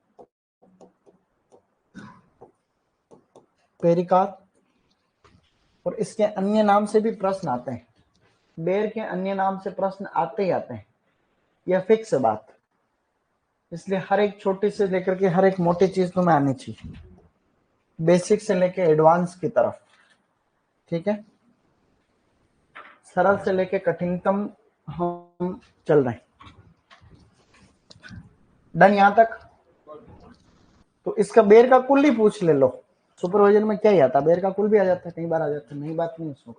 पेरिकार। और इसके अन्य नाम से भी प्रश्न आते हैं, बेर के अन्य नाम से प्रश्न आते ही आते हैं, यह फिक्स बात। इसलिए हर एक छोटी से लेकर के हर एक मोटी चीज तुम्हें आनी चाहिए, बेसिक से लेकर एडवांस की तरफ। ठीक है, सरल से लेकर कठिनतम हम चल रहे हैं। डन यहां तक? तो इसका बेर का कुल ही पूछ ले लो, सुपरवाइजर में क्या ही आता, बेर का कुल भी आ जाता है, कई बार आ जाता है, नई बात नहीं उसमें।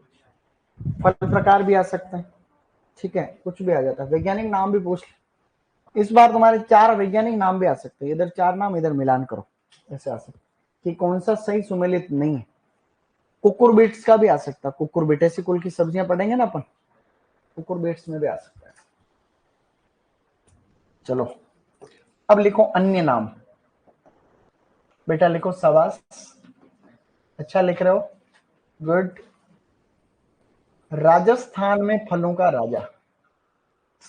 फल प्रकार भी आ सकते हैं, ठीक है, कुछ भी आ जाता है। वैज्ञानिक नाम भी पूछ ले। इस बार तुम्हारे 4 वैज्ञानिक नाम भी आ सकते हैं, इधर 4 नाम इधर मिलान करो, ऐसे आ सकते कि कौन सा सही सुमेलित नहीं है। कुकुरबिट्स का भी आ सकता है, कुकुरबिटेसी कुल की सब्जियां पढ़ेंगे ना अपन, कुकुरबिट्स में भी आ सकता है। चलो अब लिखो अन्य नाम। बेटा लिखो, शाबाश, अच्छा लिख रहे हो, गुड। राजस्थान में फलों का राजा।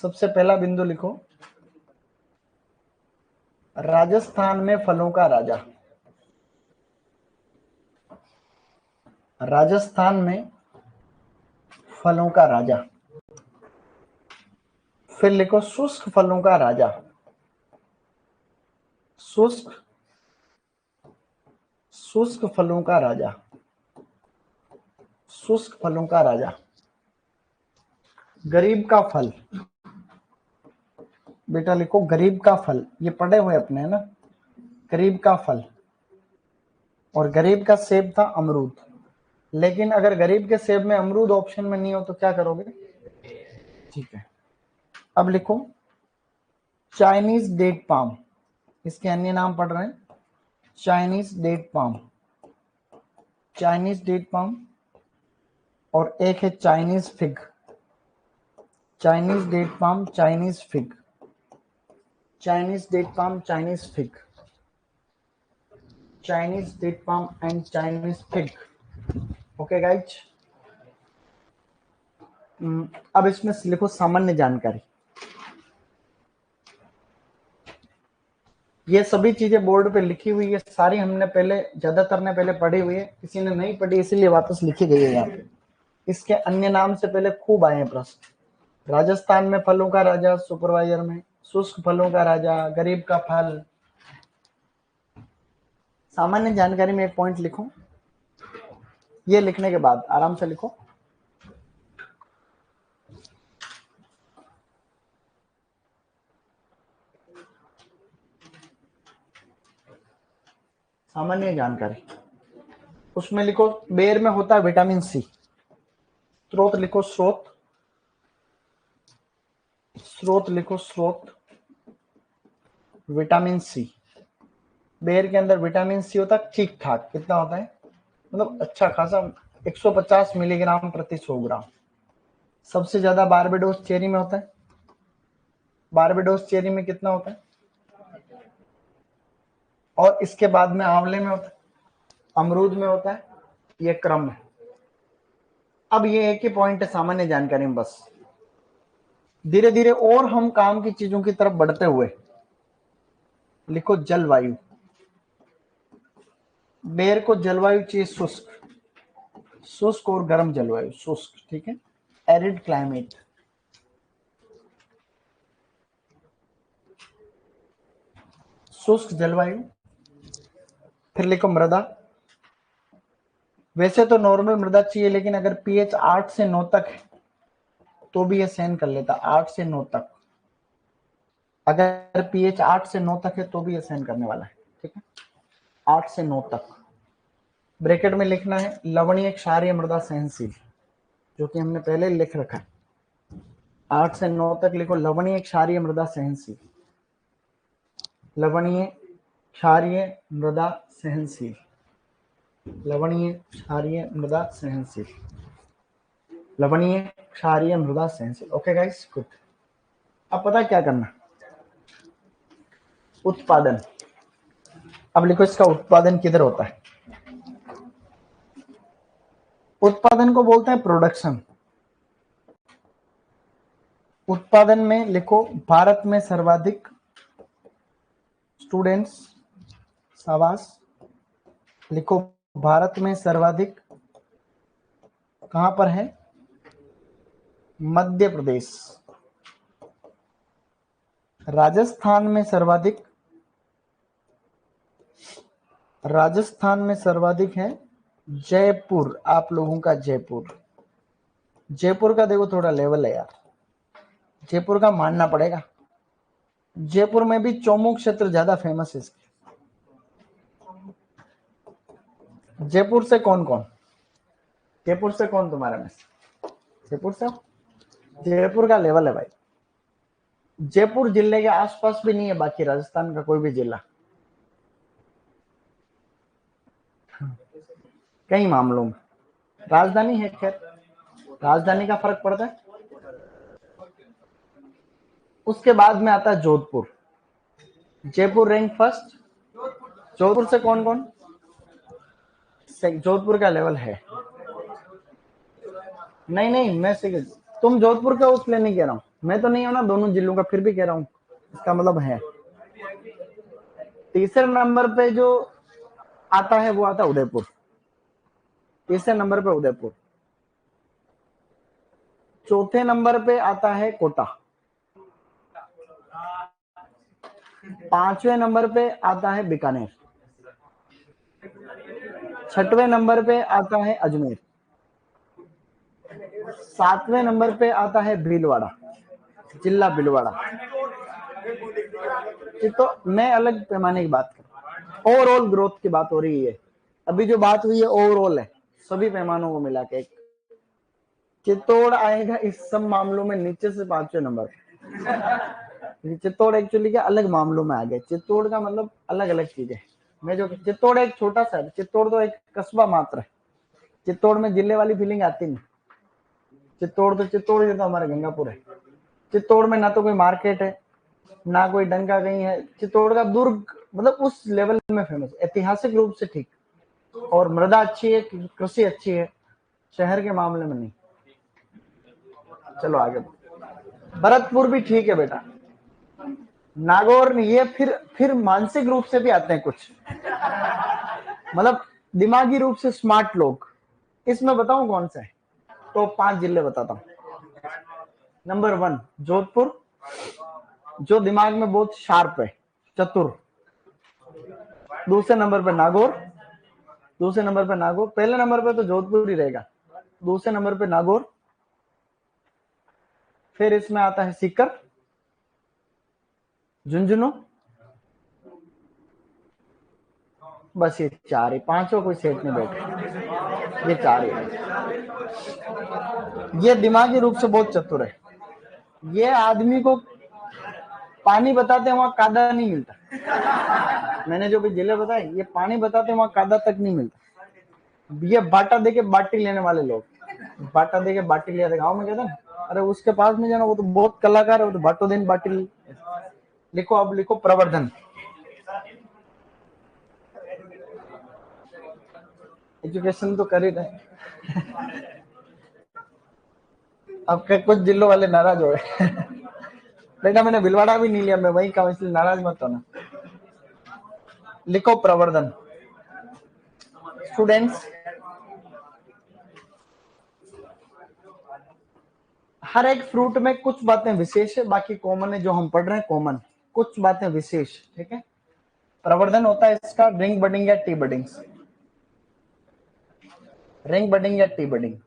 सबसे पहला बिंदु लिखो, राजस्थान में फलों का राजा। राजस्थान में फलों का राजा। फिर लिखो शुष्क फलों का राजा, शुष्क शुष्क फलों का राजा, शुष्क फलों का राजा। गरीब का फल, बेटा लिखो गरीब का फल, ये पढ़े हुए अपने है ना, गरीब का फल। और गरीब का सेब था अमरूद, लेकिन अगर गरीब के सेब में अमरूद ऑप्शन में नहीं हो तो क्या करोगे? ठीक है, अब लिखो चाइनीज डेट पाम, इसके अन्य नाम पढ़ रहे हैं, Chinese date palm, Chinese date palm. और एक है Chinese fig, Chinese date palm, Chinese fig, Chinese date palm, Chinese fig, Chinese date palm and Chinese fig. Okay guys, अब इसमें लिखो सामान्य जानकारी। ये सभी चीजें बोर्ड पे लिखी हुई है, सारी हमने पहले, ज्यादातर ने पहले पढ़ी हुई है, किसी ने नहीं पढ़ी इसीलिए वापस लिखी गई है यहाँ पे। इसके अन्य नाम से पहले खूब आए हैं प्रश्न। राजस्थान में फलों का राजा, सुपरवाइजर में शुष्क फलों का राजा, गरीब का फल। सामान्य जानकारी में एक पॉइंट लिखो, ये लिखने के बाद आराम से लिखो सामान्य जानकारी, उसमें लिखो बेर में होता है विटामिन सी। स्रोत लिखो स्रोत, स्रोत लिखो स्रोत, विटामिन सी। बेर के अंदर विटामिन सी होता है ठीक ठाक, कितना होता है मतलब अच्छा खासा, 150 मिलीग्राम प्रति 100 ग्राम। सबसे ज्यादा बारबेडोस चेरी में होता है, बारबेडोस चेरी में कितना होता है, और इसके बाद में आंवले में होता है, अमरूद में होता है, ये क्रम है। अब ये एक ही पॉइंट है सामान्य जानकारी में, बस धीरे धीरे और हम काम की चीजों की तरफ बढ़ते हुए लिखो जलवायु। बेर को जलवायु चाहिए शुष्क, शुष्क और गर्म जलवायु, शुष्क, ठीक है, एरिड क्लाइमेट। शुष्क जलवायु। फिर लिखो मृदा, वैसे तो नॉर्मल मृदा चाहिए, लेकिन अगर पीएच 8 से 9 तक है तो भी ये सहन कर लेता, 8 से 9 तक, अगर पीएच 8 से 9 तक है तो भी ये सहन करने वाला है, ठीक है, 8 से 9 तक। ब्रैकेट में लिखना है लवणीय क्षारीय मृदा सहनशील, जो कि हमने पहले लिख रखा है, 8 से 9 तक लिखो लवणीय क्षारीय मृदा सहनशील, लवणीय क्षारीय मृदा सहनशील, लवणीय क्षारीय मृदा सहनशील, लवणीय क्षारीय मृदा सहनशील। Okay guys, good. अब पता क्या करना, उत्पादन। अब लिखो इसका उत्पादन किधर होता है, उत्पादन को बोलते हैं प्रोडक्शन। उत्पादन में लिखो भारत में सर्वाधिक, स्टूडेंट्स शाबाश, लिखो भारत में सर्वाधिक कहां पर है, मध्य प्रदेश। राजस्थान में सर्वाधिक, राजस्थान में सर्वाधिक है जयपुर, आप लोगों का जयपुर। जयपुर का देखो थोड़ा लेवल है यार, जयपुर का मानना पड़ेगा। जयपुर में भी चौमुख क्षेत्र ज्यादा फेमस है इसके। जयपुर से कौन कौन, जयपुर से कौन तुम्हारे में, जयपुर से, जयपुर का लेवल है भाई। जयपुर जिले के आसपास भी नहीं है बाकी राजस्थान का कोई भी जिला, कई मामलों में। राजधानी है, खैर राजधानी का फर्क पड़ता है। उसके बाद में आता है जोधपुर, जयपुर रैंक फर्स्ट। जोधपुर से कौन कौन, जोधपुर का लेवल है, नहीं नहीं मैं से, तुम जोधपुर का उसलिए नहीं कह रहा हूं, मैं तो नहीं हूं ना दोनों जिलों का, फिर भी कह रहा हूं, इसका मतलब है। तीसरे नंबर पे जो आता है वो आता है उदयपुर, तीसरे नंबर पे उदयपुर। चौथे नंबर पे आता है कोटा, 5वें नंबर पे आता है बीकानेर, 6वें नंबर पे आता है अजमेर, 7वें नंबर पे आता है भीलवाड़ा, जिला भीलवाड़ा। तो मैं अलग पैमाने की बात कर, ओवरऑल ग्रोथ की बात हो रही है। अभी जो बात हुई है ओवरऑल है, सभी पैमानों को मिला के। चित्तौड़ आएगा इस सब मामलों में नीचे से 5वें नंबर। चित्तौड़ एक्चुअली क्या अलग मामलों में आ गया। चित्तौड़ का मतलब अलग अलग चीज है। मैं जो चित्तौड़ एक छोटा सा है, चित्तौड़ तो एक कस्बा मात्र है। चित्तौड़ में जिले वाली फीलिंग आती नहीं। चित्तौड़ तो हमारा गंगापुर है। चित्तौड़ में ना तो कोई मार्केट है, ना कोई डंका कहीं है। चित्तौड़ का दुर्ग मतलब उस लेवल में फेमस, ऐतिहासिक रूप से ठीक, और मृदा अच्छी है, कृषि अच्छी है, शहर के मामले में नहीं। चलो आगे। भरतपुर भी ठीक है बेटा। नागौर ये फिर मानसिक रूप से भी आते हैं कुछ, मतलब दिमागी रूप से स्मार्ट लोग। इसमें बताऊं कौन सा है? तो 5 जिले बताता हूं। नंबर 1 जोधपुर, जो दिमाग में बहुत शार्प है, चतुर। दूसरे नंबर पे नागौर, दूसरे नंबर पे नागौर। पहले नंबर पे तो जोधपुर ही रहेगा, दूसरे नंबर पे नागौर। फिर इसमें आता है सीकर, झुंझुनू। बस ये 4 ही, 5 कोई सेट नहीं बैठे, ये 4 ही। ये दिमागी रूप से बहुत चतुर है। ये आदमी को पानी बताते हैं वहां कादा नहीं मिलता। मैंने जो भी जिले बताए, ये पानी बताते हैं वहां कादा तक नहीं मिलता। ये बाटा देके बाटी लेने वाले लोग, बाटा देके बाटी ले, गाँव में कहते हैं अरे उसके पास में जाना, वो तो बहुत कलाकार है, वो तो बाटो दिन बाटी। लिखो, अब लिखो प्रवर्धन। एजुकेशन तो कर ही रहे। अब कुछ जिलों वाले नाराज हो रहे। बेटा मैंने भिलवाड़ा भी नहीं लिया, मैं वही का, इसलिए नाराज मत होना। लिखो प्रवर्धन। स्टूडेंट्स, हर एक फ्रूट में कुछ बातें विशेष है, बाकी कॉमन है। जो हम पढ़ रहे हैं कॉमन, कुछ बातें विशेष, ठीक है। प्रवर्धन होता है इसका रिंग बडिंग या टी बडिंग। रिंग बडिंग या टी बडिंग,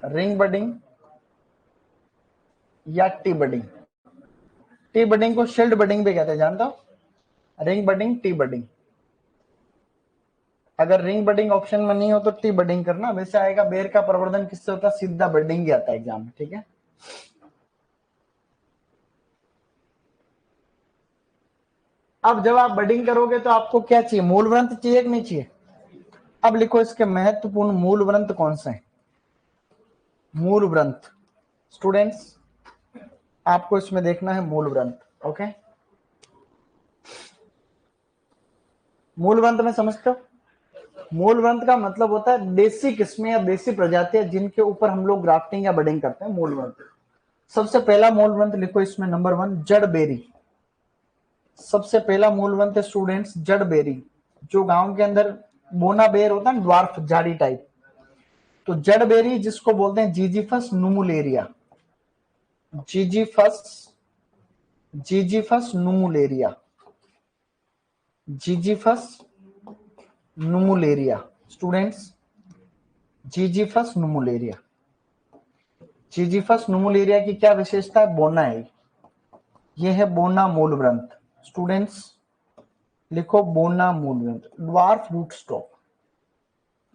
रिंग बडिंग या टी बडिंग। टी बडिंग को शील्ड बडिंग भी कहते हैं, जानता हो? Ring budding, T budding. अगर रिंग बडिंग ऑप्शन में नहीं हो तो टी बडिंग करना। वैसे आएगा बेर का प्रवर्धन किससे होता है? सीधा बडिंग ही आता है एग्जाम में, ठीक है। अब जब आप बडिंग करोगे तो आपको क्या चाहिए? मूल ग्रंथ चाहिए कि नहीं चाहिए? अब लिखो इसके महत्वपूर्ण मूल ग्रंथ कौन से हैं। मूल ग्रंथ, स्टूडेंट्स आपको इसमें देखना है मूल ग्रंथ, ओके। मूल ग्रंथ में समझते हो? मूल ग्रंथ का मतलब होता है देसी किस्में या देसी प्रजातियां जिनके ऊपर हम लोग ग्राफ्टिंग या बडिंग करते हैं, मूल ग्रंथ। सबसे पहला मूल ग्रंथ लिखो इसमें, नंबर 1 जड़ बेरी। सबसे पहला मूल ग्रंथ है स्टूडेंट्स जड़ बेरी। जो गांव के अंदर बोना बेर होता है, ड्वार्फ झाड़ी टाइप, तो जड़ बेरी जिसको बोलते हैं जीजीफस नुमुलेरिया। जीजीफस, जीजीफस नुमुलेरिया, जीजीफस नुमुलेरिया। स्टूडेंट्स जीजीफस नुमुलेरिया, जीजीफस नुमुलेरिया की क्या विशेषता है? बोना है, ये है बोना मूल ग्रंथ। स्टूडेंट्स लिखो बोना मूल ग्रंथ, ड्वार्फ रूट स्टॉक,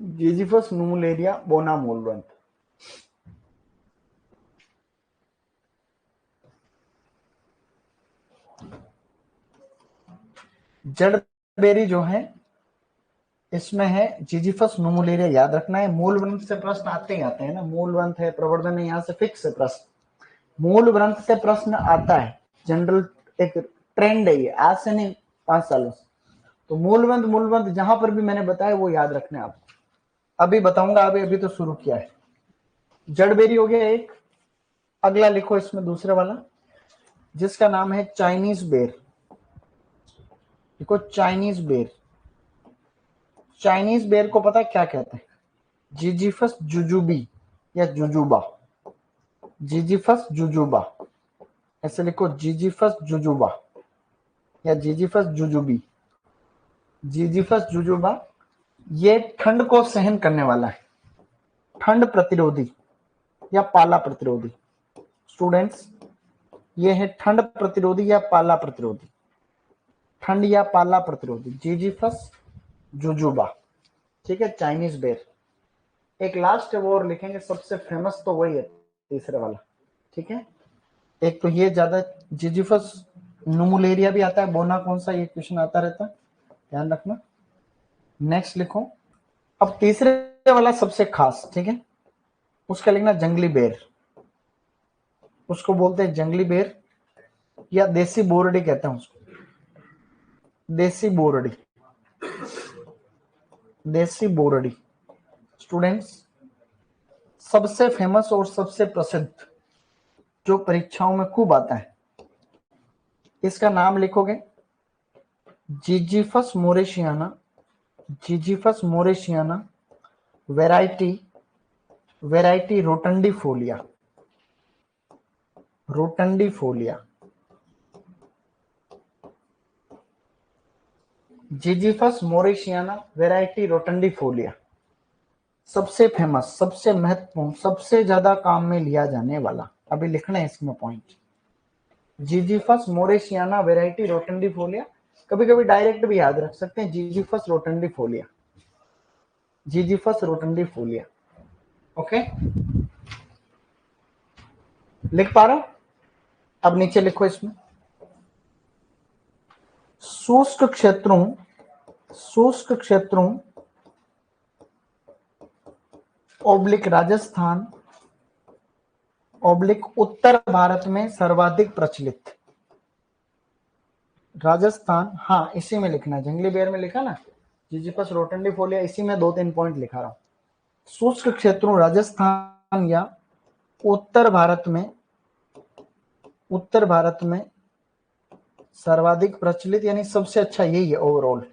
जीजीफस नुमुलेरिया, बोना मूल ग्रंथ। जड़बेरी जो है इसमें है जीजीफस नुमुलेरिया, याद रखना है। मूल ग्रंथ से प्रश्न आते ही आते हैं ना, मूल ग्रंथ है, प्रवर्धन है, यहां से फिक्स है प्रश्न। मूल ग्रंथ से प्रश्न आता है, जनरल एक ट्रेंड है ये, आज से नहीं 5 सालों से। तो मूल ग्रंथ जहां पर भी मैंने बताया वो याद रखना है आपको। अभी बताऊंगा, अभी तो शुरू किया है। जड़बेरी हो गया एक। अगला लिखो इसमें दूसरे वाला, जिसका नाम है चाइनीज बेर। देखो चाइनीज बेर, चाइनीज बेर को पता है क्या कहते हैं? जीजीफस जुजुबी या जुजुबा, जीजीफस जुजुबा, ऐसे लिखो जीजीफस जुजुबा या जीजीफस जुजुबी। जीजीफस जुजुबा ये ठंड को सहन करने वाला है, ठंड प्रतिरोधी या पाला प्रतिरोधी। स्टूडेंट्स, ये है ठंड प्रतिरोधी या पाला प्रतिरोधी, ठंड या पाला प्रतिरोधी, जीजीफस जुजुबा। ठीक है, चाइनीज बेर। एक लास्ट है वो और लिखेंगे, सबसे फेमस तो वही है तीसरे वाला। ठीक है, एक तो ये ज्यादा जिजिफस नुमुलेरिया भी आता है, बोना कौन सा, ये क्वेश्चन आता रहता है, ध्यान रखना। नेक्स्ट लिखो, अब तीसरे वाला सबसे खास। ठीक है, उसका लिखना जंगली बेर, उसको बोलते हैं जंगली बेर या देसी बोरडी कहते हैं उसको, देसी बोरडी, देसी बोरडी। स्टूडेंट्स, सबसे फेमस और सबसे प्रसिद्ध जो परीक्षाओं में खूब आता है, इसका नाम लिखोगे जीजीफस मोरेशियाना, जीजीफस मोरेशियाना, वैरायटी, वैरायटी रोटंडीफोलिया, रोटंडीफोलिया। जीजीफस मोरेशियाना वैरायटी रोटंडीफोलिया, सबसे फेमस, सबसे महत्वपूर्ण, सबसे ज्यादा काम में लिया जाने वाला, अभी लिखना है इसमें पॉइंट, जीजीफस मोरेशियाना वैरायटी रोटंडीफोलिया। कभी कभी डायरेक्ट भी याद रख सकते हैं, जीजीफस रोटंडीफोलिया, जीजीफस रोटंडीफोलिया। ओके, लिख पा रहा हूं? अब नीचे लिखो इसमें, शुष्क क्षेत्रों, शुष्क क्षेत्रों ओब्लिक राजस्थान ओब्लिक उत्तर भारत में सर्वाधिक प्रचलित। राजस्थान, हाँ इसी में लिखना, जंगली बेर में लिखा ना, जीजीफस रोटंडीफोलिया, इसी में 2-3 पॉइंट लिखा रहा हूं। शुष्क क्षेत्रों राजस्थान या उत्तर भारत में, उत्तर भारत में सर्वाधिक प्रचलित, यानी सबसे अच्छा यही है ओवरऑल,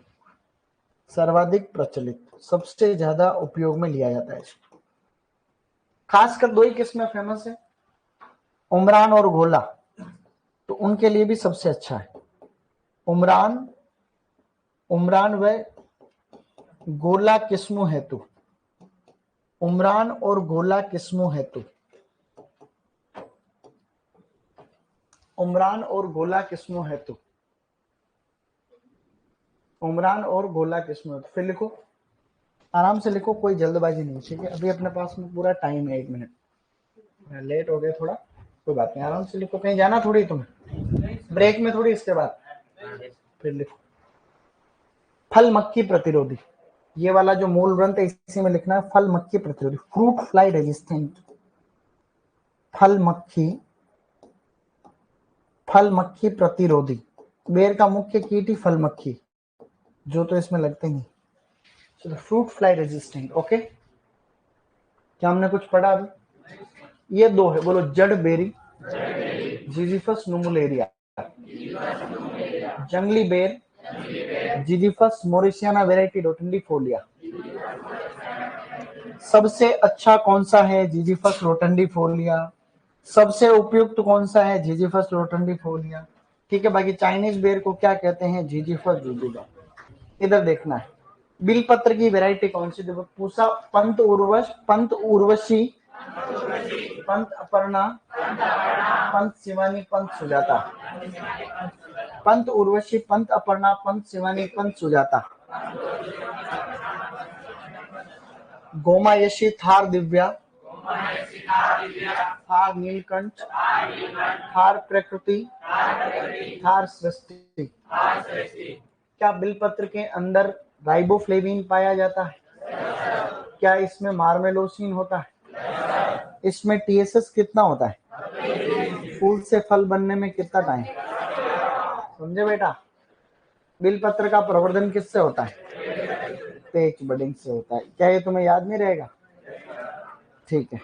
सर्वाधिक प्रचलित, सबसे ज्यादा उपयोग में लिया जाता है। खासकर दो ही किस्में फेमस है, उमरान और गोला, तो उनके लिए भी सबसे अच्छा है। उमरान, उमरान व गोला किस्मों हेतु, उमरान और गोला किस्मों हेतु, उमरान और गोला किस्मों हेतु, उमरान और गोला किस्मों हेतु। फिर लिखो, आराम से लिखो, कोई जल्दबाजी नहीं, ठीक है, अभी अपने पास में पूरा टाइम है, 1 मिनट, लेट हो गया थोड़ा, कोई बात नहीं, आराम से लिखो, कहीं जाना थोड़ी तुम्हें, ब्रेक में थोड़ी, इसके बाद फिर लिखो। फल मक्खी प्रतिरोधी, ये वाला जो मूल ग्रंथ है इसी में लिखना है, फल मक्खी प्रतिरोधी, फ्रूट फ्लाई रेजिस्टेंट, फल मक्खी, फल मक्खी प्रतिरोधी। बेर का मुख्य कीट ही फल मक्खी, जो तो इसमें लगते नहीं। चलो, फ्रूट फ्लाई रेजिस्टेंट। ओके, क्या हमने कुछ पढ़ा अभी? ये दो है, बोलो, जड़ बेरी, जीजीफस नुमुलेरिया, जंगली बेर, जीजीफस मोरिसियाना वैरायटी रोटंडीफोलिया। सबसे अच्छा कौन सा है? जीजीफस रोटंडीफोलिया। सबसे उपयुक्त कौन सा है? जीजीफस रोटंडीफोलिया। ठीक है, बाकी चाइनीज बेर को क्या कहते हैं? जीजीफस जुजुबा। इधर देखना है, बिलपत्र की वैरायटी कौन सी? देखो, पूसा, पंत उर्वश, पंत उर्वशी, पंत अपर्णा, पंत शिवानी, पंत सुजाता, पंत उर्वशी, पंत अपर्णा, पंत शिवानी, पंत सुजाता। गोमायशी, थार दिव्या, थार नीलकंठ, थार प्रकृति, थार सृष्टि। क्या बिलपत्र के अंदर राइबोफ्लेविन पाया जाता है? क्या इसमें मार्मेलोसिन होता है? इसमें टीएसएस कितना होता है? फूल से फल बनने में कितना टाइम? समझे बेटा? बिलपत्र का प्रवर्धन किससे होता है? पेच बडिंग से होता है। क्या ये तुम्हें याद नहीं रहेगा? ठीक है,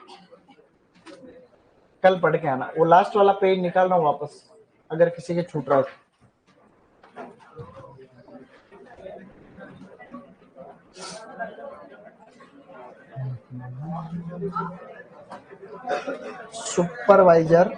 कल पढ़ के आना। वो लास्ट वाला पेज निकाल रहा हूँ वापस, अगर किसी के छूट रहा हो। सुपरवाइजर